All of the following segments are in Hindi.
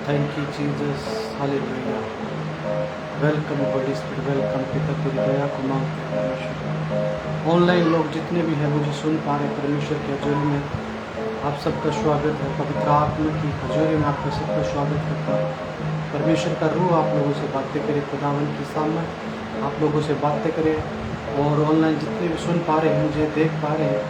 Thank you Jesus, hallelujah. Welcome holy spirit, welcome. पिता तेरी दया को मांगते हैं परमेश्वर। ऑनलाइन लोग जितने भी हैं मुझे सुन पा रहे परमेश्वर की हजूरी में आप सबका स्वागत है। पवित्र आत्मा की हजूरी में आपका सबका स्वागत करता है। परमेश्वर का रूह आप लोगों से बातें करे, खुदावन की सामने आप लोगों से बातें करे। और ऑनलाइन जितने भी सुन पा रहे हैं, मुझे देख पा रहे हैं,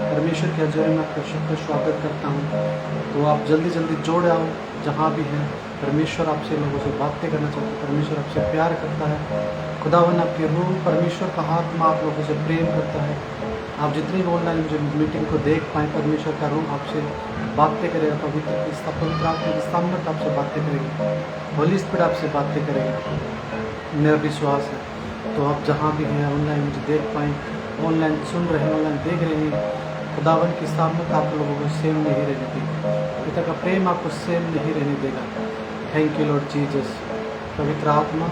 परमेश्वर के हजूरी में आपका सबका स्वागत करता हूँ। तो आप जल्दी जल्दी जोड़ आओ जहाँ भी हैं। परमेश्वर आपसे लोगों से बातें करना चाहता है, परमेश्वर आपसे प्यार करता है। खुदावन आपकी रूह, परमेश्वर का आत्मा आप लोगों से प्रेम करता है। आप जितनी भी ऑनलाइन मुझे मीटिंग को देख पाएँ, परमेश्वर का रूह आपसे बातें करेगा। पवित्र आत्मा की सामर्थ आपसे बातें करेगी, होली स्पिरिट आपसे बातें करेगा, मेरा विश्वास है। तो आप जहाँ भी हैं ऑनलाइन मुझे देख पाएँ, ऑनलाइन सुन रहे हैं, ऑनलाइन देख रहे हैं, खुदावन की सामर्थ आप लोगों को सेम नहीं रहने देगी। पिता का प्रेम आपको सेम नहीं रहने देगा। Thank you lord Jesus. पवित्र आत्मा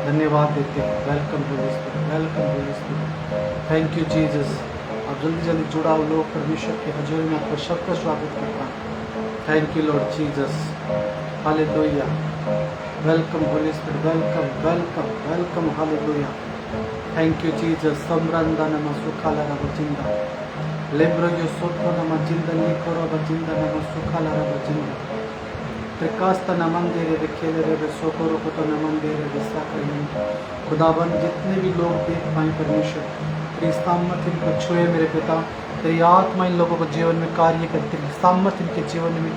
धन्यवाद देते हैं। Welcome holy spirit, welcome holy spirit. Thank you Jesus. आप जल्दी जल्दी जुड़ा हुआ लोग परमेश्वर के हजूरी में आपको सबका स्वागत करता है। Thank you lord Jesus, hallelujah. Welcome holy spirit, welcome welcome welcome, hallelujah. Thank you Jesus. समरंदा नमा सुखाला रब जिंदा लेब्रो यो सोतो नमा जिंदा निकोरो ब जिंदा नमा सुखाला रब जिंदा त्रिकास्ता नमन दे रे खेले रे सोकोरो को तो नमन दे रे साकरियन। खुदावन जितने भी लोग देख पाए परमेश्वर, तेरी सामर्थ इनको छुए मेरे पिता। तेरी आत्मा इन लोगों को जीवन में कार्य करे, तेरी सामर्थ इनके जीवन में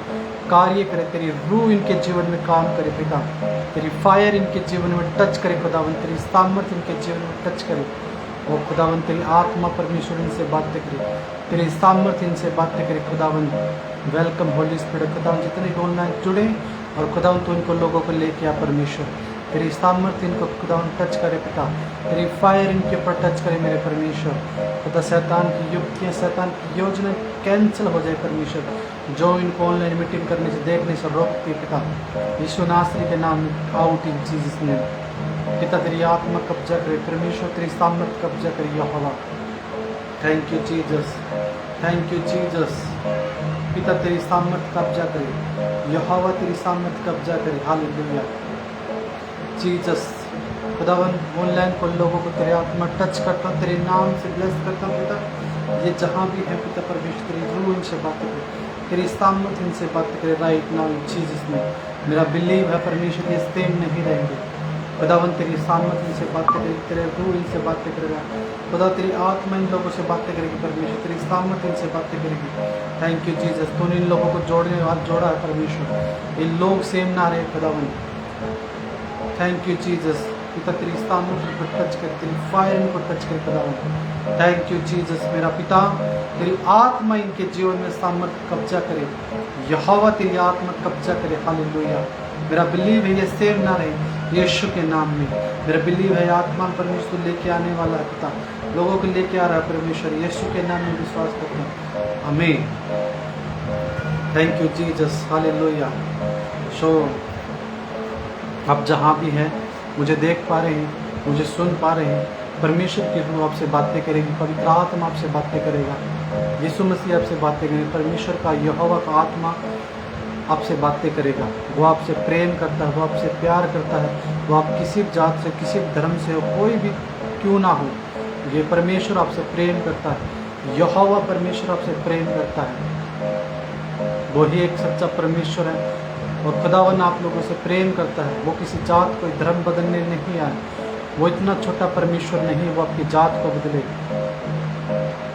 कार्य करे, तेरी रूह इनके जीवन में काम करे पिता। तेरी फायर इनके जीवन में टच करे खुदावन, तेरी सामर्थ इनके जीवन में टच करे। और खुदावन तेरी आत्मा परमेश्वर इनसे बातें करे, तेरी सामर्थ इनसे बातें करे खुदावन। Welcome holy spirit. खुदावन जितने भी ऑनलाइन जुड़े और खुदावन तो इनको लोगों को लेके आ परमेश्वर। तेरी सामर्थ इनको खुदावन टच करे पिता, तेरी फायर इनके ऊपर टच करे मेरे परमेश्वर। खुदा शैतान की युक्तियाँ, शैतान की योजना कैंसिल हो जाए परमेश्वर, जो इनको ऑनलाइन मीटिंग करने से देखने से रोकती है पिता। यीशु नासरी के नाम आउट इन जीसस नेम। पिता तेरी आत्मा कब्जा करे परमेश्वर, तेरी सामर्थ कब्जा करे यहोवा। Thank you Jesus, thank you Jesus. पिता तेरी सामर्थ कब्जा करे यहोवा, तेरी सामर्थ कब्जा करे, हालेलुया जीसस। खुदावन ऑनलाइन को लोगों को तेरे आत्मा टच करता, तेरे नाम से ब्लेस करता पिता। ये जहाँ भी है पिता परमेश्वर, तेरी रूह इनसे बातें करे, तेरी सामर्थ इनसे बातें करे राइट नाउ इन जीसस में। मेरा बिलीव है परमेश्वर ये सेम नहीं रहेंगे। खुदावन तेरी सामर्थ इनसे बातें करेगी, तेरे रूह इनसे बातें करेगा खुदा। तेरी आत्मा इन लोगों से बातें करेगी परमेश्वर, तेरी सामर्थ इनसे बातें करेगी। Thank you Jesus. तूने इन लोगों को जोड़ने हाथ जोड़ा है परमेश्वर, इन लोग सेम ना रहे खुदावन। Thank you Jesus. पिता तेरी सामर्थ को टच कर, तेरी फायर इनको टच कर खुदावन। थैंक यू जीसस मेरा पिता। तेरी आत्मा इनके जीवन में सामर्थ कब्जा करे यहोवा, तेरी आत्मा कब्जा करे, हालेलुया। मेरा बिलीव है ये सेम ना रहे यीशु के नाम में। मेरा बिलीव है आत्मा परमेश्वर लेके आने वाला है पिता, लोगों को लेके आ रहा है परमेश्वर, यीशु के नाम में विश्वास करता हूँ, आमीन। Thank you Jesus, hallelujah. So आप जहाँ भी हैं मुझे देख पा रहे हैं, मुझे सुन पा रहे हैं, परमेश्वर की रूह आपसे बातें करेगी, पवित्र आत्मा आपसे बातें करेगा, यीशु मसीह आपसे बातें करेगा, परमेश्वर का यहोवा का आत्मा आपसे बातें करेगा। वो आपसे प्रेम करता है, वो आपसे प्यार करता है। वो आप किसी भी जात से, किसी भी धर्म से हो, कोई भी क्यों ना हो, ये परमेश्वर आपसे प्रेम करता है। यहोवा परमेश्वर आपसे प्रेम करता है, वही एक सच्चा परमेश्वर है। और खुदावन आप लोगों से प्रेम करता है। वो किसी जात को धर्म बदलने नहीं आए, वो इतना छोटा परमेश्वर नहीं, वो आपकी जात को बदले,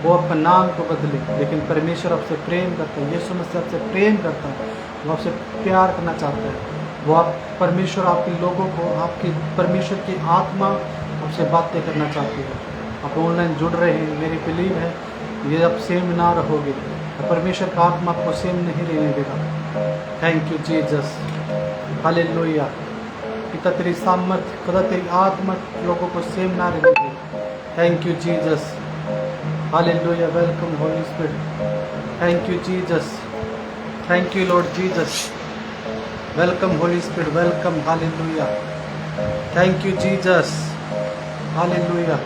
वो आपका नाम को बदले, लेकिन परमेश्वर आपसे प्रेम करता है। यीशु मसीह आपसे प्रेम करता है, वो आपसे प्यार करना चाहता है। वो आप परमेश्वर आपके लोगों को, आपकी परमेश्वर की आत्मा आपसे बातें करना चाहती है। आप ऑनलाइन जुड़ रहे हैं, मेरी बिलीव है ये अब सेम ना रहोगे, परमेश्वर का आत्मा आपको सेम नहीं रहने देगा। Thank you Jesus, hallelujah. पिता तेरी सामर्थ, खुदा तेरी आत्मा लोगों को सेम ना रहने दे। Thank you Jesus, hallelujah. Welcome holy spirit. Thank you Jesus, thank you lord Jesus. Welcome holy spirit, welcome, hallelujah. Thank you Jesus, hallelujah.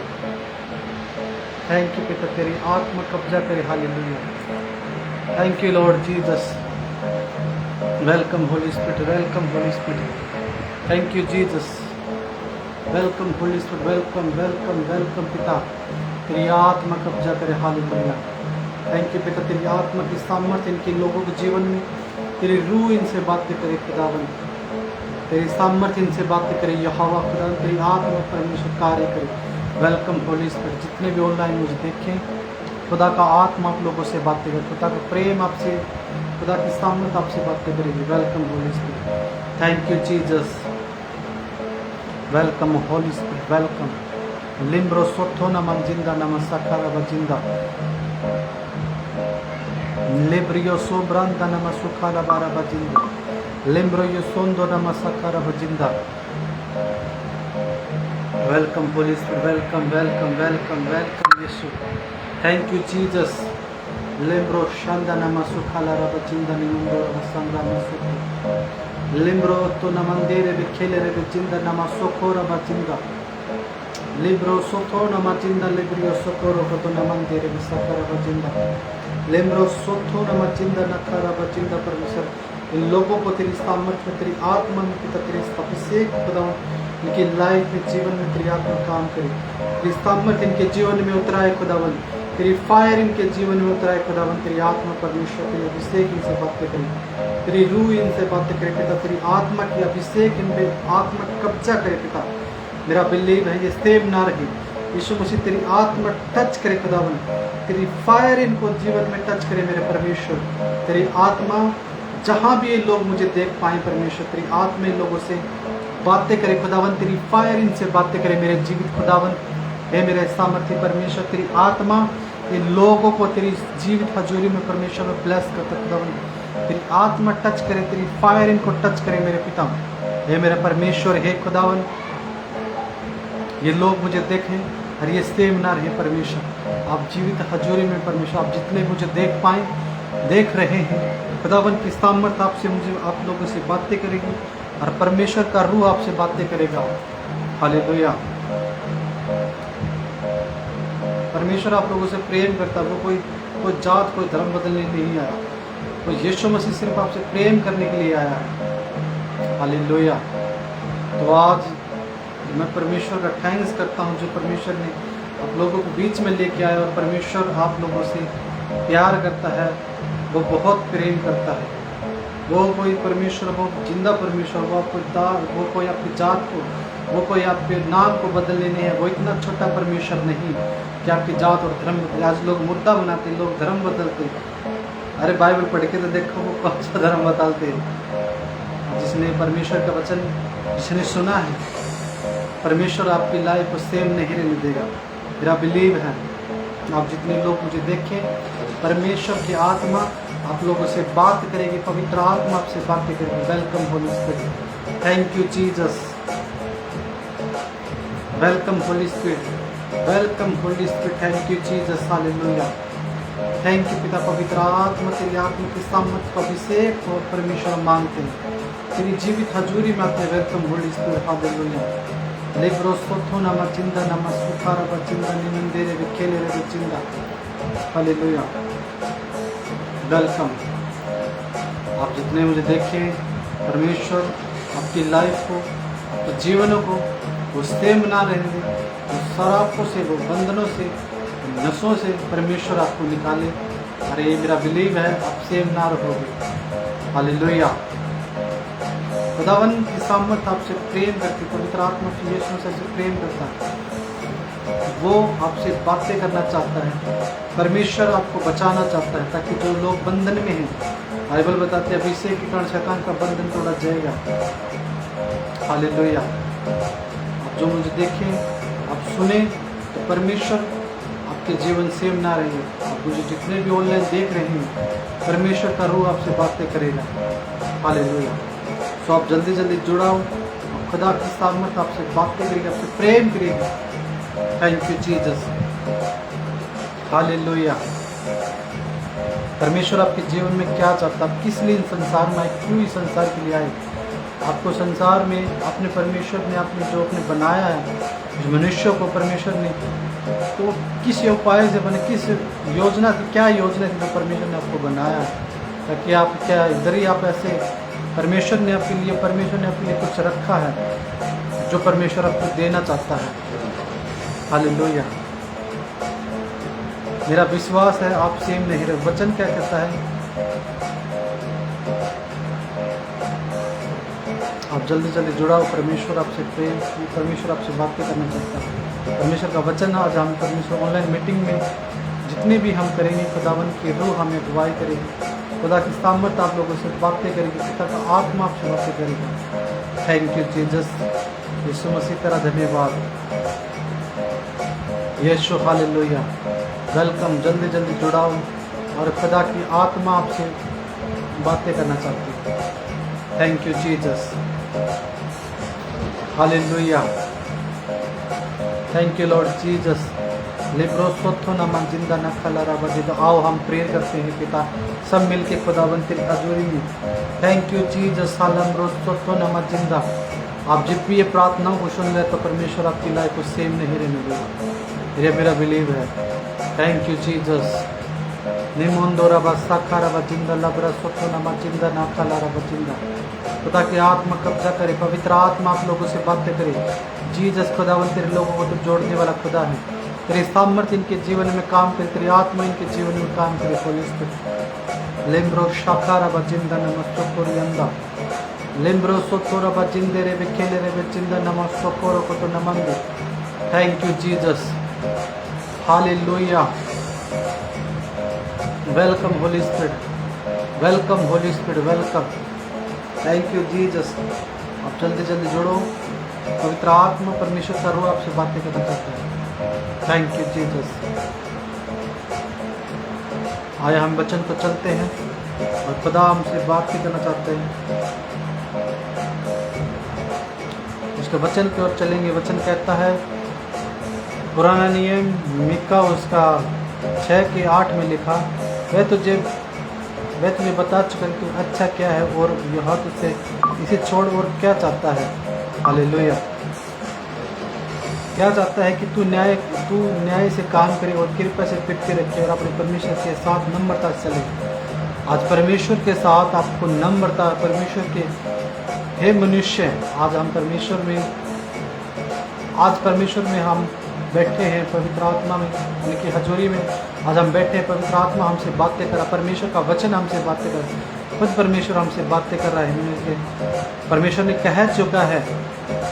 Thank you पिता, तेरी आत्मा कब्जा करे, hallelujah. Thank you lord Jesus. Welcome holy spirit, welcome holy spirit. Thank you Jesus. Welcome holy spirit, welcome welcome welcome पिता। तेरी आत्मा कब्जा करे, हालेलुया। थैंक यू पिता, तेरी आत्मा की सामर्थ्य इनके लोगों के जीवन में, तेरी रूह इनसे बातें करे खुदावन, तेरी सामर्थ्य इनसे बातें करे यहोवा खुदा, तेरी आत्मा परमेश्वर कार्य करे। Welcome holy spirit. जितने भी ऑनलाइन मुझे देखें, खुदा का आत्मा आप लोगों से बातें करे, खुदा का प्रेम आपसे, खुदा की सामर्थ आपसे बातें करेगी। Welcome holy spirit. Thank you Jesus. Welcome holy spirit, welcome. लिम्ब्रो सोथो नमन जिंदा नमन सकारा बजिंदा, लिब्रियो सोब्रांदा नम सुखाला बारा बजिंदा, लिम्ब्रो यो सोंदो नम सकारा बजिंदा। Welcome holy spirit, welcome welcome welcome welcome यीशु। Thank you Jesus. लिम्ब्रो शांदा नम सुखाला बजिंदा निमुंदो हसंदा मसुख, लिम्ब्रो तो नमंदेरे बिखेले रे बजिंदा नम सोखोरा बजिंदा, लिब्रो सोथो नम जिंदा, लिब्रियो सोकोरो को तो नमंदेरे बिसकारा बजिंदा, लिम्ब्रो सोथो नम जिंदा नकारा बजिंदा। परमेश्वर इन लोगों को तेरी सामर्थ्य में, तेरी आत्मा में पिता, तेरी अभिषेक खुदा इनकी लाइफ में, जीवन में तेरी आत्मा काम करे, तेरी सामर्थ्य इनके जीवन में उतराए खुदावन, तेरी फायर इनके जीवन में उतराए खुदावन, तेरी आत्मा परमेश्वर, तेरी अभिषेक इनसे बातें करे, तेरी रूह इनसे बातें करे पिता, तेरी आत्मा की अभिषेक इन पे आत्मा कब्जा करे पिता। मेरा बिलीव है ये सेम ना रहे, यीशु मसीह तेरी आत्मा टच करे खुदावन, तेरी फायर इनको जीवन में टच करे मेरे परमेश्वर। तेरी आत्मा जहाँ भी ये लोग मुझे देख पाए परमेश्वर, तेरी आत्मा इन लोगों से बातें करे खुदावन, तेरी फायर इनसे बातें करे मेरे जीवित खुदावन। हे मेरे सामर्थ्य परमेश्वर, तेरी आत्मा इन लोगों को तेरी जीवित हजूरी में परमेश्वर में ब्लेस करता खुदावन, तेरी आत्मा टच करे, तेरी फायर इनको टच करे मेरे पिता। हे मेरे परमेश्वर, हे खुदावन, ये लोग मुझे देखें और ये सेम ना रहे परमेश्वर, आप जीवित हजूरी में परमेश्वर, आप जितने मुझे देख पाए, देख रहे हैं खुदावन की सामर्थ आपसे, मुझे आप लोगों से बातें करेगी और परमेश्वर का रूह आपसे बातें करेगा। हालेलुया। परमेश्वर आप लोगों से प्रेम करता, वो कोई जात, कोई धर्म बदलने नहीं आया, कोई यीशु मसीह सिर्फ आपसे प्रेम करने के लिए आया है। हालेलुया। तो आज मैं परमेश्वर का थैंक्स करता हूँ जो परमेश्वर ने आप लोगों को बीच में लेके आया, और परमेश्वर आप लोगों से प्यार करता है, वो बहुत प्रेम करता है। वो कोई परमेश्वर, वो जिंदा परमेश्वर, वो कोई आपकी जात को, वो कोई आपके नाम को बदलने नहीं है, वो इतना छोटा परमेश्वर नहीं कि आपकी जात और धर्म बदले। आज लोग मुद्दा बनाते, लोग धर्म बदलते, अरे बाइबल पढ़ के तो देखो वो कौन सा धर्म बदलते हैं। जिसने परमेश्वर का वचन जिसने सुना है, परमेश्वर आपकी लाइफ को सेम नहीं रहने देगा। मेरा बिलीव है आप जितने लोग मुझे देखें, परमेश्वर की आत्मा आप लोगों से बात करेगी, पवित्र आत्मा आपसे बातें करेगी। Welcome holy spirit, thank you Jesus. Welcome holy spirit, welcome holy spirit, thank you Jesus. Hallelujah. Thank you पिता, पवित्र आत्मा तेरी आत्मा की सामर्थ को अभिषेक और परमेश्वर मांगते हैं, तेरी जीवित हजूरी में आते। Welcome holy spirit. हालेलुया। लिब्रो सोथो नम चिंदा नम सुखारा बचिंदा निमंदेरे विखेले रे बचिंदा। हालेलुया। वेलकम। आप जितने मुझे देखें, परमेश्वर आपकी लाइफ को, आपके जीवनों को वो सेम ना रहने, वो शराबों से, वो बंधनों से, नशों से परमेश्वर आपको निकाले। अरे ये मेरा बिलीव है आप सेम ना रहोगे। हालेलुया। खुदावन की सामर्थ आपसे प्रेम करती, पवित्र आत्मा की यीशु से प्रेम करता है, वो आपसे बातें करना चाहता है, परमेश्वर आपको बचाना चाहता है, ताकि जो लोग बंधन में हैं, बाइबल बताते हैं अभिषेक के कारण शैतान का बंधन तोड़ा जाएगा। हालेलुया। आप जो मुझे देखें, आप सुने, तो परमेश्वर आपके जीवन सेम ना रहे। आप मुझे जितने भी ऑनलाइन देख रहे हैं, परमेश्वर का रूह आपसे बातें करेगा। हालेलुया। तो आप जल्दी जल्दी जुड़ाओ, खुदा की सामर्थ आपसे बातें करेगी, आपसे प्रेम करेगी। Thank you Jesus. हालेलुया। परमेश्वर आपके जीवन में क्या चाहता है, आप किस लिए संसार में आए, क्यों इस संसार के लिए आए। आपको संसार में अपने परमेश्वर ने, आपने जो अपने बनाया है मनुष्य को, परमेश्वर ने तो किस उपाय से बने, किस योजना थी, क्या योजना थी जो परमेश्वर ने आपको बनाया है, ताकि आप क्या इधर ही आप ऐसे परमेश्वर ने आपके लिए कुछ रखा है जो परमेश्वर आपको देना चाहता है। हालेलुया। मेरा विश्वास है आप सेम नहीं रहे। वचन क्या कहता है? आप जल्दी जल्दी जुड़ाओ। परमेश्वर आपसे बातें करना चाहता है। परमेश्वर का वचन आज हम परमेश्वर ऑनलाइन मीटिंग में जितने भी हम करेंगे, खुदावन की रूह हमें अगुवाई करेगी, खुदा की सामर्थ आप लोगों से बातें करेगी, पिता का आत्मा आपसे बातें करेगा। Thank you Jesus. यीशु मसीह तेरा धन्यवाद। यीशु हालेलुया। वेलकम। जल्दी जल्दी जुड़ाओ और खुदा की आत्मा आपसे बातें करना चाहती है। Thank you Jesus. Hallelujah. Thank you lord Jesus. लिब्रो सोथो नमा जिंदा न खलारा बजिदा। आओ हम प्रेयर करते हैं पिता, सब मिलके खुदावंत तेरी हजूरी में। Thank you Jesus. सालम रोज सोथो नमा जिंदा। आप जब भी ये प्रार्थना को सुन रहे तो परमेश्वर आपकी लाइफ को सेम नहीं रहने देगा। ये मेरा बिलीव है। Thank you Jesus. निमोंदोरा बसाखारा बजिंदा लबरा सोथो नमा जिंदा ना खलारा बजिंदा। खुदा की आत्मा कब्जा करे, पवित्र आत्मा आप लोगों से बातें करे। जीसस खुदावन तेरे लोगों को तो जोड़ने वाला खुदा है। तेरी सामर्थ इनके जीवन में काम करे, तेरी आत्मा इनके जीवन में काम करे। होली स्पिरिट लेम्ब्रो शाखारा बजिंदा नमस्तोरियंदा लेम्ब्रो सोतोरा बजिंदे रे बेखेले रे बजिंदा नमस्तोरो को तो नमंदे। Thank you Jesus. Hallelujah. Welcome holy spirit. Welcome holy spirit. Welcome. Thank you Jesus. आप जल्दी जल्दी जुड़ो। पवित्र आत्मा परमेश्वर का रूह आपसे बातें करना चाहता है। Thank you Jesus. आए हम वचन को चलते हैं और खुदा हमसे बातें करना चाहते हैं। उसके वचन की ओर चलेंगे। वचन कहता है, पुराना नियम मिका उसका 6:8 में लिखा, वह तुझे बता चुका कि अच्छा क्या है और यह तुझसे इसे छोड़ और क्या चाहता है। हालेलुया। क्या चाहता है कि तू न्याय से काम करे और कृपा से पिटके रखे और अपने परमेश्वर के साथ नम्रता से चले। आज परमेश्वर के साथ आपको नम्रता, परमेश्वर के हे मनुष्य, आज परमेश्वर में हम बैठे हैं, पवित्र आत्मा में उनकी हजूरी में आज हम बैठे हैं। पवित्र आत्मा हमसे बातें कर रहा, परमेश्वर का वचन हमसे बातें कर रहा, खुद परमेश्वर हमसे बातें कर रहा है। परमेश्वर ने कह चुका है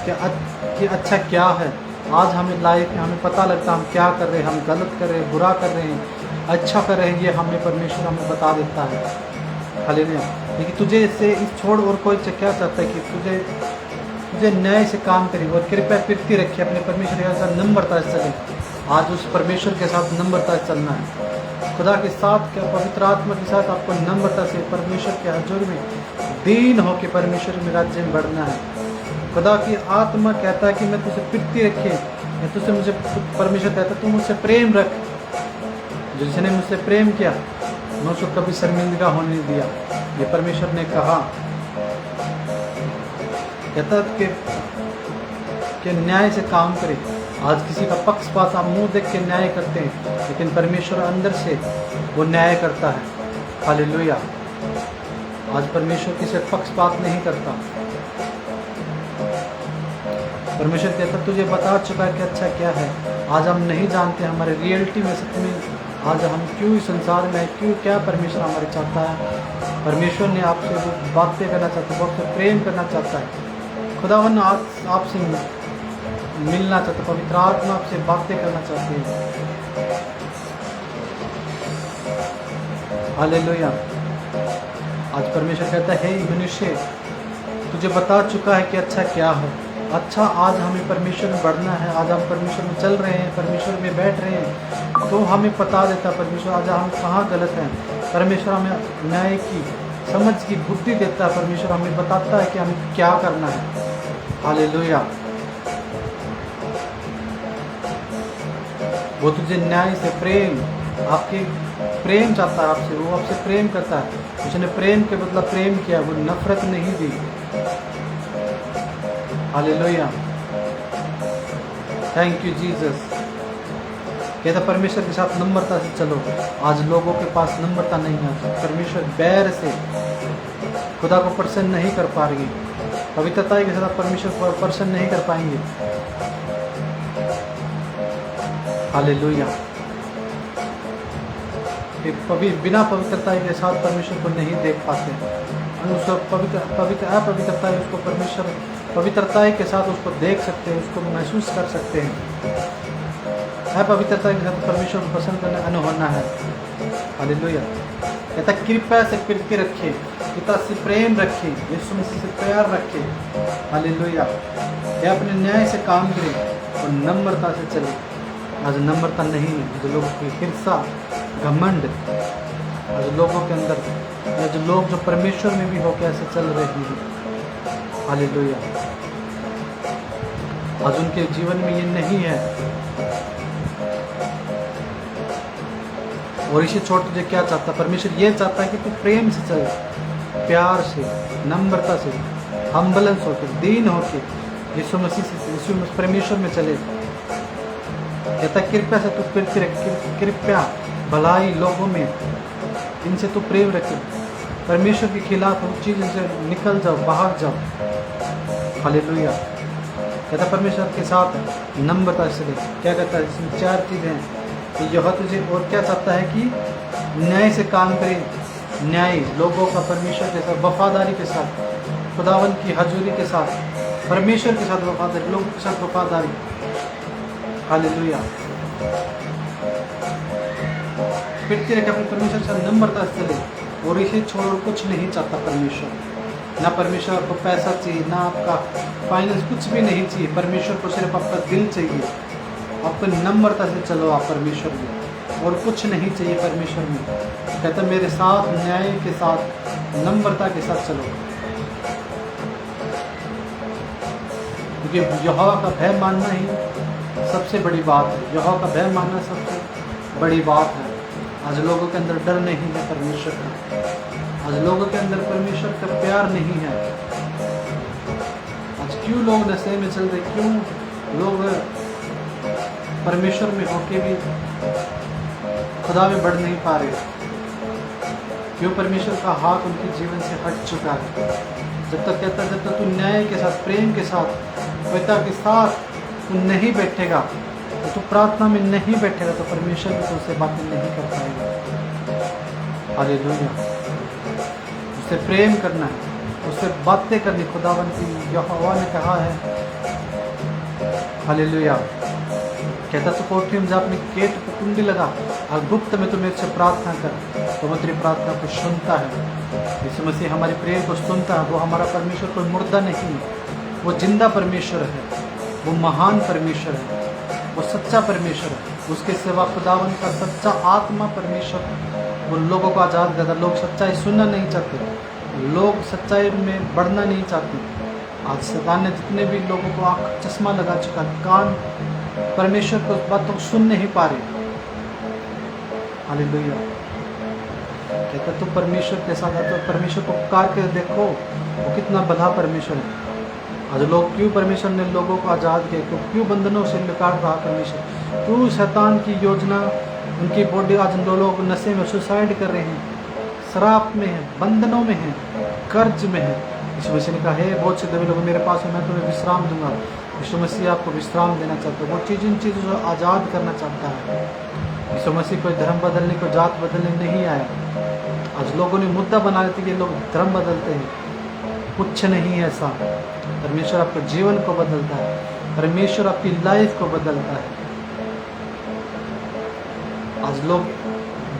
कि अच्छा क्या है। आज हमें लाइफ में हमें पता लगता है हम क्या कर रहे हैं, हम गलत कर रहे हैं, बुरा कर रहे हैं, अच्छा कर रहे हैं, ये परमेश्वर हमें बता देता है। हालेलुया। लेकिन तुझे इससे इस छोड़ और कोई क्या चाहता है कि तुझे न्याय से काम करे और कृपया फिरती रखे, अपने परमेश्वर के साथ नम्रता से चले। आज उस परमेश्वर के साथ नम्रता से चलना है। खुदा के साथ, क्या पवित्र आत्मा के साथ आपको नम्रता से परमेश्वर के हजूर में दीन होकर परमेश्वर में राज्य में बढ़ना है। खुदा की आत्मा कहता है कि मैं तुझे पिटती रखे, मैं तुझसे मुझे परमेश्वर कहता है तू मुझसे प्रेम रख। जिसने मुझसे प्रेम किया मैं उसको कभी शर्मिंदा होने नहीं दिया। ये परमेश्वर ने कहा। कहता कि न्याय से काम करे। आज किसी का पक्षपात आप मुंह देख के न्याय करते हैं, लेकिन परमेश्वर अंदर से वो न्याय करता है। हालेलुया। आज परमेश्वर किसी पक्षपात नहीं करता। परमेश्वर कहता तुझे बता चुका है कि अच्छा क्या है। आज हम नहीं जानते हमारे रियलिटी में, सच में आज हम क्यों इस संसार में, क्यों क्या परमेश्वर हमारे चाहता है। परमेश्वर ने आपसे वो बातें करना चाहता है, आपसे प्रेम करना चाहता है। खुदावन आपसे मिलना चाहता है, पवित्र आत्मा आपसे बातें करना चाहती है। हालेलुया। आज परमेश्वर कहता है हे मनुष्य, तुझे बता चुका है कि अच्छा क्या है। अच्छा, आज हमें परमेश्वर में बढ़ना है। आज हम परमेश्वर में चल रहे हैं, परमेश्वर में बैठ रहे हैं, तो हमें पता देता है परमेश्वर आज हम कहाँ गलत हैं। परमेश्वर हमें न्याय की समझ की बुद्धि देता है। परमेश्वर हमें बताता है कि हमें क्या करना है। हालेलुया। वो तुझे न्याय से प्रेम, आपके प्रेम चाहता है आपसे, वो आपसे प्रेम करता है। उसने प्रेम के बदला प्रेम किया, वो नफरत नहीं दी। हालेलुया। Thank you Jesus. कहता परमेश्वर के साथ नम्रता से चलो। आज लोगों के पास नम्रता नहीं है। परमेश्वर बैर से खुदा को प्रसन्न नहीं कर पा रही, पवित्रता के साथ परमेश्वर को प्रसन्न नहीं कर पाएंगे। हालेलुया। बिना पवित्रता के साथ परमेश्वर को नहीं देख पाते। अपवित्रता उसको परमेश्वर पवित्रता के साथ उसको देख सकते हैं, उसको महसूस कर सकते हैं। अपवित्रता के साथ परमेश्वर को पसंद करना अनहोना है। हालेलुया। कहता कृपया से प्रीति रखे, पिता से प्रेम रखे, यीशु मसीह से प्यार रखे। हालेलुया। यह अपने न्याय से काम करे और नम्रता से चले। आज नम्रता नहीं है, जो लोगों की हिंसा, घमंड, आज लोगों के अंदर, या जो लोग जो परमेश्वर में भी होकर ऐसे चल रहे हैं। हालेलुया। आज उनके जीवन में ये नहीं है। और इसी छोड़ तुझे क्या चाहता, परमेश्वर ये चाहता है कि तू प्रेम से चले, प्यार से, नम्रता से, हम्बलेंस होकर, दीन होकर यीशु मसीह से, यीशु परमेश्वर में चले। कहता कृपया से तू प्रीति रखे, कृपया भलाई लोगों में, इनसे तू प्रेम रखे। परमेश्वर के खिलाफ उन चीज़ों से निकल जाओ, भाग जाओ। हालेलुया। कहता परमेश्वर के साथ नम्रता से ले। क्या कहता है, इसमें 4 चीज़ें हैं। यह तुझे और क्या चाहता है कि न्याय से काम करे, न्याय लोगों का परमेश्वर के साथ, वफादारी के साथ, खुदावन की हजूरी के साथ, परमेश्वर के साथ वफादारी, लोगों के साथ वफादारी। हालेलुया। प्रीति रखे, अपने परमेश्वर के साथ नम्रता से चले। और इसे छोड़ कुछ नहीं चाहता परमेश्वर। ना परमेश्वर आपको पैसा चाहिए, ना आपका फाइनेंस, कुछ भी नहीं चाहिए। परमेश्वर को सिर्फ आपका दिल चाहिए। आपको नम्रता से चलो आप परमेश्वर में, और कुछ नहीं चाहिए परमेश्वर में। कहता मेरे साथ न्याय के साथ, नम्रता के साथ चलो। क्योंकि यहोवा का भय मानना ही सबसे बड़ी बात है। यहोवा का भय मानना सबसे बड़ी बात है। आज लोगों के अंदर डर नहीं है परमेश्वर का। आज लोगों के अंदर परमेश्वर का प्यार नहीं है। आज क्यों लोग नशे में चल रहे, क्यों लोग परमेश्वर में होके भी खुदा में बढ़ नहीं पा रहे? क्यों परमेश्वर का हाथ उनके जीवन से हट चुका है? जब तक कहता, जब तक तू न्याय के साथ, प्रेम के साथ, पिता के साथ तू नहीं बैठेगा, तो तू प्रार्थना में नहीं बैठेगा, तो परमेश्वर भी तुझसे बातें नहीं कर पाएगा। हालेलुया। उससे प्रेम करना है, उससे बातें करनी। खुदावन की यहोवा ने कहा है, हालेलुया। कहता तो कोठरी में जा, अपने गेट पर कुंडी लगा और गुप्त में तो मेरे से प्रार्थना कर, तो वो तेरी प्रार्थना को सुनता है। यीशु मसीह हमारी प्रेयर को सुनता है। वो हमारा परमेश्वर कोई मुर्दा नहीं, वो जिंदा परमेश्वर है, वो महान परमेश्वर है, वो सच्चा परमेश्वर है। उसके सिवा खुदावन का सच्चा आत्मा परमेश्वर वो लोगों को आज़ाद करता। लोग सच्चाई सुनना नहीं चाहते, लोग सच्चाई में बढ़ना नहीं चाहते। आज शैतान ने जितने भी लोगों को आँख चश्मा लगा चुका, कान परमेश्वर को बातों को सुन नहीं पा रहे। हालेलुया। कहता तो परमेश्वर के साथ आता, परमेश्वर को पुकार के देखो, वो कितना भला परमेश्वर है। आज लोग क्यों परमेश्वर ने लोगों को आज़ाद किया, क्यों बंधनों से निकाल रहा परमेश्वर? क्यों शैतान की योजना, उनकी बॉडी, आज लोग नशे में, सुसाइड कर रहे हैं, शराब में है, बंधनों में है, कर्ज में है। यीशु मसीह ने कहा है, बहुत से दबे लोग मेरे पास है, मैं तुम्हें विश्राम दूंगा। यीशु मसीह आपको विश्राम देना चाहता है। वो चीज़, इन चीज़ों को आज़ाद करना चाहता है। यीशु मसीह कोई धर्म बदलने, कोई जात बदलने नहीं आया। आज लोगों ने मुद्दा बना लेते कि लोग धर्म बदलते हैं, कुछ नहीं है ऐसा। परमेश्वर आपके जीवन को बदलता है, परमेश्वर आपकी लाइफ को बदलता है। आज लोग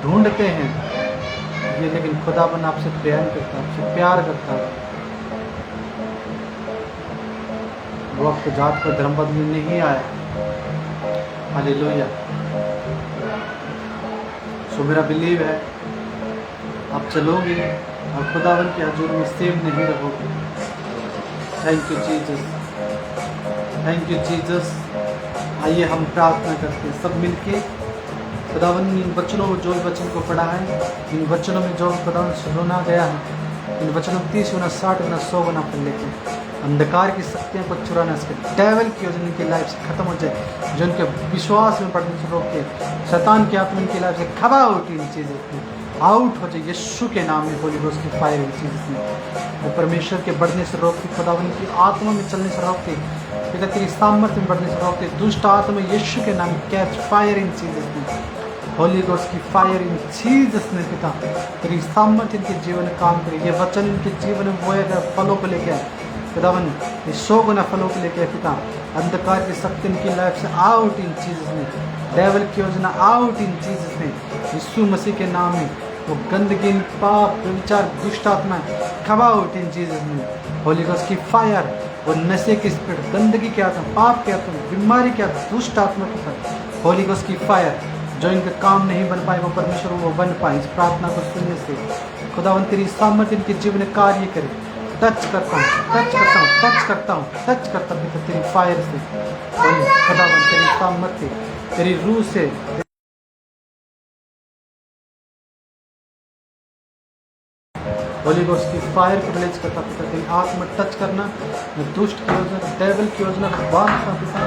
ढूंढते हैं ये, लेकिन खुदावन आपसे प्यार करता है, आपसे प्यार करता है। वो आपको जात को धर्म बदलने नहीं आया। हालेलुया। सो मेरा बिलीव है आप चलोगे और खुदावन के हजूर में सेव नहीं रहोगे। Thank you Jesus, thank you Jesus. आइए हम प्रार्थना करते हैं सब मिलके। खुदावन इन वचनों में जो वचन को पढ़ा है, इन वचनों में जो खुदावन सुना गया है, इन वचनों 30 गुना 60 गुना 100 गुना पर लेके अंधकार की शक्तियों को चुराना, इसके डेविल की योजना उनकी लाइफ से खत्म हो जाए, जो उनके विश्वास में बढ़ने से रोके, शैतान की आत्मा उनकी लाइफ से खबा होती इन चीज़ों की। आउट हो जाए यीशु के नाम में। होली गोस्ट की फायर इन जीसस नेम। वो परमेश्वर के बढ़ने से रोकती, खुदावन की आत्मा में चलने से रोकती, पिता तेरी सामर्थ्य में बढ़ने से रोकते दुष्ट आत्मा यीशु के नाम catch fire in Jesus name. Holi ghost की फायर इन जीसस नेम। पिता तेरी सामर्थ्य इनके जीवन में काम करे, ये वचन इनके जीवन में बोएगा, फलों को लेके आए खुदावन, ये 100 गुना फलों को लेके आए पिता। अंधकार की शक्ति इनकी लाइफ से out in Jesus name. Devil की योजना आउट इन जीसस नेम। यीशु मसीह के नाम में वो गंदगी, पाप, विचार, दुष्ट आत्मा come out in Jesus name. Holi ghost की फायर, वो नशे की स्पिरिट, गंदगी के आत्मा, पाप के आत्मा, बीमारी के आत्मा, दुष्ट आत्मा के साथ होली गोस्ट की फायर, जो इनका काम नहीं बन पाए वो परमेश्वर वो बन पाए इस प्रार्थना को सुनने से। खुदावन तेरी सामर्थ्य इनके जीवन में कार्य करे। टच करता हूँ, टच करता हूँ, टच करता हूँ, टच करता हूँ तेरी फायर से। खुदावन तेरी सामर्थ्य, तेरी रूह से, होली गोस्ट की फायर को रिलीज करता पिता। तेरी आत्मा टच करना, दुष्ट की योजना, डेविल की योजना को बांधता पिता।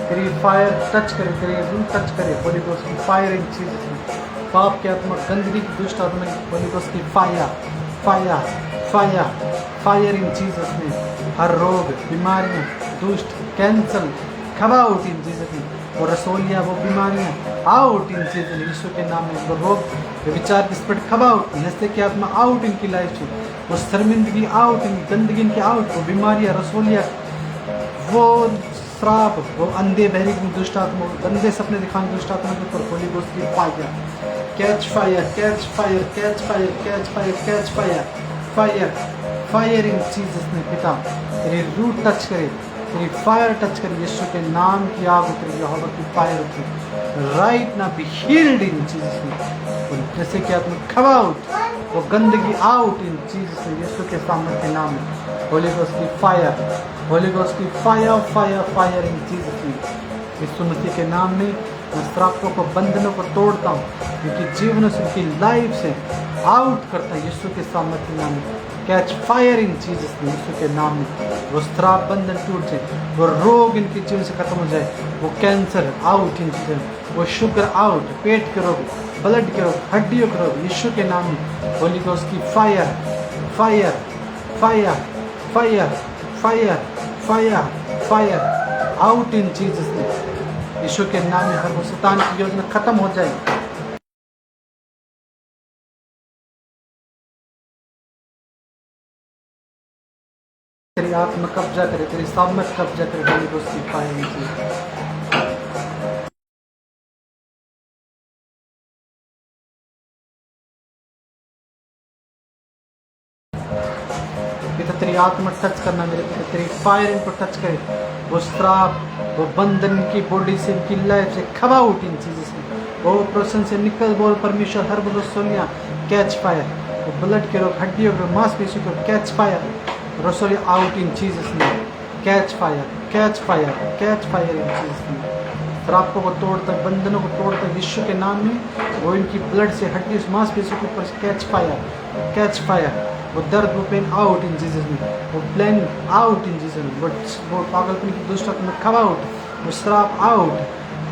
तेरी फायर टच करे, तेरी रूह टच करे। होली गोस्ट की फायर इन जीसस नेम। पाप की आत्मा, गंदगी की दुष्ट आत्मा, होली गोस्ट की fire, fire, fire, fire in Jesus name. हर रोग, बीमारियां, दुष्ट, cancer come out in Jesus name. और रसोलियाँ, वो बीमारियाँ आउट इन जीसस नेम। यीशु के नाम में वो रोग, विचार की स्पिरिट कम आउट, नशे की आत्मा आउट इनकी लाइफ से, वो शर्मिंदगी आउट, इन गंदगी इनकी आउट, वो बीमारियाँ, रसोलियाँ, वो श्राप, वो अंधे बहरे की दुष्ट आत्मा, गंदे सपने दिखाने दुष्ट आत्मा के ऊपर होली गोस्ट की fire, catch fire, catch fire, catch fire, catch fire, catch fire, fire, fire in Jesus name. पिता तेरी रूह टच करे, तेरी फायर टच करे, यीशु के नाम की आग उतरी, यहोवा की फायर उतरी राइट ना, be healed in Jesus name. जैसे कि आत्मा कम आउट, वो गंदगी आउट इन जीसस नेम, यीशु के सामर्थ्य के नाम में। होली गोस्ट की फायर, होली गोस्ट की fire, fire, fire in Jesus name. यीशु मसीह के नाम में मैं श्रापों को, बंधनों को तोड़ता हूँ, उनकी जीवन से, उनकी लाइफ से आउट करता है यीशु के सामर्थ्य के नाम में। Catch fire in Jesus name, यीशु के नाम में। वो श्राप बंधन टूट जाए, वो रोग इनके जीवन से खत्म हो जाए, वो cancer out in Jesus name, वो शुगर आउट, पेट के रोग, ब्लड के रोग, हड्डियों के रोग, यीशु के नाम में। होली गोस्ट की fire, fire, fire, fire, fire, fire, fire out in Jesus name. यीशु के नाम में हर वो शैतान की योजना खत्म हो जाए। तेरी आत्मा कब्जा करे, तेरी सामर्थ कब्जा करे, होली गोस्ट की फायर इन जीसस नेम। पिता तेरी आत्मा टच करना मेरे पिता, तेरी फायर इनको टच करे, वो श्राप, वो बंधन की बॉडी से, इनकी लाइफ से खबा आउट इन जीसस नेम। वो ऑपरेशन से निकल बोल परमेश्वर, हर वो रसोलियाँ कैच फायर, वो ब्लड के रोग, हड्डियों के मांसपेशी को कैच फायर, रसोलिया out in Jesus name. Catch fire, catch fire, catch fire in Jesus name. श्रापों को तोड़ता, बंधनों को तोड़ता यीशु के नाम में। वो इनकी ब्लड से, हड्डी से, मांसपेशी के ऊपर कैच फायर, कैच फायर, वो दर्द, वो pain out in Jesus name, वो प्लेन आउट इन जीसस नेम, वो पागलपन की दुष्ट आत्मा कम आउट, वो श्राप out,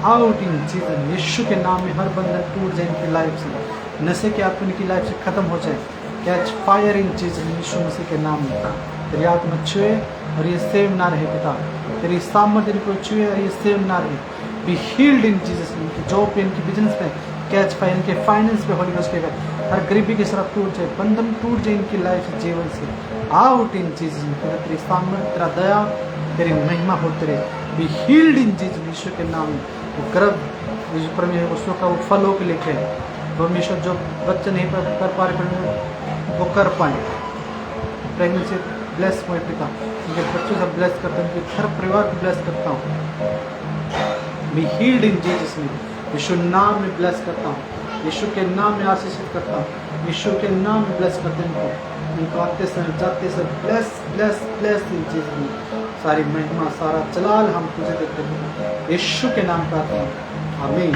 out in Jesus name. यीशु के नाम में हर बंधन टूट जाए इनकी लाइफ से, नशे की आत्मा इनकी लाइफ से खत्म हो जाए। Catch fire in Jesus name, यीशु मसीह के नाम में। तेरी आत्मा छुए और ये सेव ना रहे पिता, तेरी सामर्थ्य इनको छुए और ये सेव ना रहे। B healed in Jesus name. इनकी जॉब पे, इनकी बिजनेस पे कैच फायर, इनके फाइनेंस पे होली गोस्ट के हर गरीबी के शराब टूट जाए, बंधन टूट जाए इनकी लाइफ से, जीवन से आउट इन जीसस नेम। तेरी सामर्थ्य, तेरा दया, तेरी महिमा होते रहे। बी हील्ड इन जीसस यीशु के नाम में। वो गर्भ परमेश्वर उसको का वो फलों के लेके परमेश्वर जो बच्चे नहीं कर पा रहे वो कर पाए। प्रेगनेंसी ब्लेस हुए पिता, उनके बच्चों से ब्लेस करता हूँ, उनके हर परिवार को ब्लेस करता हूँ। Be healed in Jesus name, यीशु नाम में ब्लेस करता हूँ, यीशु के नाम में आशीषित करता हूँ, यीशु के नाम में ब्लेस करते हैं इनको आते समय जाते समय ब्लेस ब्लेस ब्लेस इन जीसस नेम। सारी महिमा, सारा जलाल हम तुझे देते हैं, यीशु के नाम प्रार्थना हूँ, आमीन।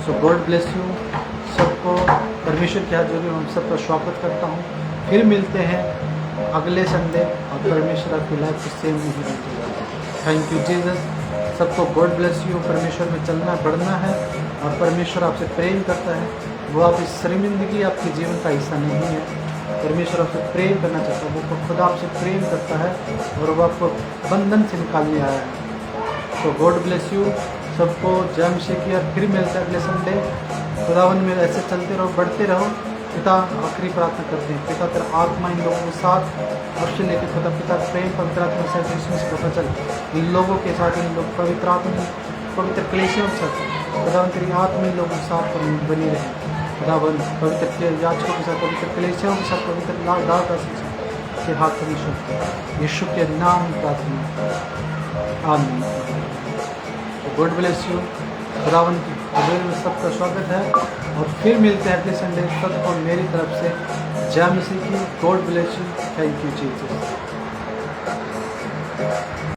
सो गॉड ब्लेस यू सबको, परमेश्वर की हाजिरी में हम सबका स्वागत करता हूँ। फिर मिलते हैं अगले संडे और परमेश्वर आपकी लाइफ को सेम नहीं देते। Thank you Jesus. सबको गॉड ब्लेस यू। परमेश्वर में चलना बढ़ना है और परमेश्वर आपसे प्रेम करता है। वो आप इस शर्मिंदगी आपके जीवन का हिस्सा नहीं है। परमेश्वर आपसे प्रेम करना चाहता है, वो खुदा आपसे प्रेम करता है और वो आपको बंधन से निकालने आया है। तो गॉड ब्लेस यू सबको, जय मसीह की। फिर मिलते हैं अगले संडे। खुदावन में ऐसे चलते रहो, बढ़ते रहो। पिता आखिरी प्रार्थना करते हैं, पिता तेरा आत्मा इन लोगों के साथ अवश्य लेके खुदा, पिता प्रेम पवित्र आत्मा से यीशु से पता चल इन लोगों के साथ, इन लोग पवित्र आत्मा पवित्र कलीसियों के साथ खुदावन तेरी आत्मा इन लोगों के साथ बनी रहे। खुदावन पवित्र याजकों के साथ, पवित्र कलीसियों के साथ, पवित्र दास के हाथ में यीशु के नाम में प्रार्थना, आमीन। God bless you. खुदावन की हवेली में सबका स्वागत है और फिर मिलते हैं अगले संडे। सबको मेरी तरफ से जय मसीह की। God bless you. Thank you Jesus.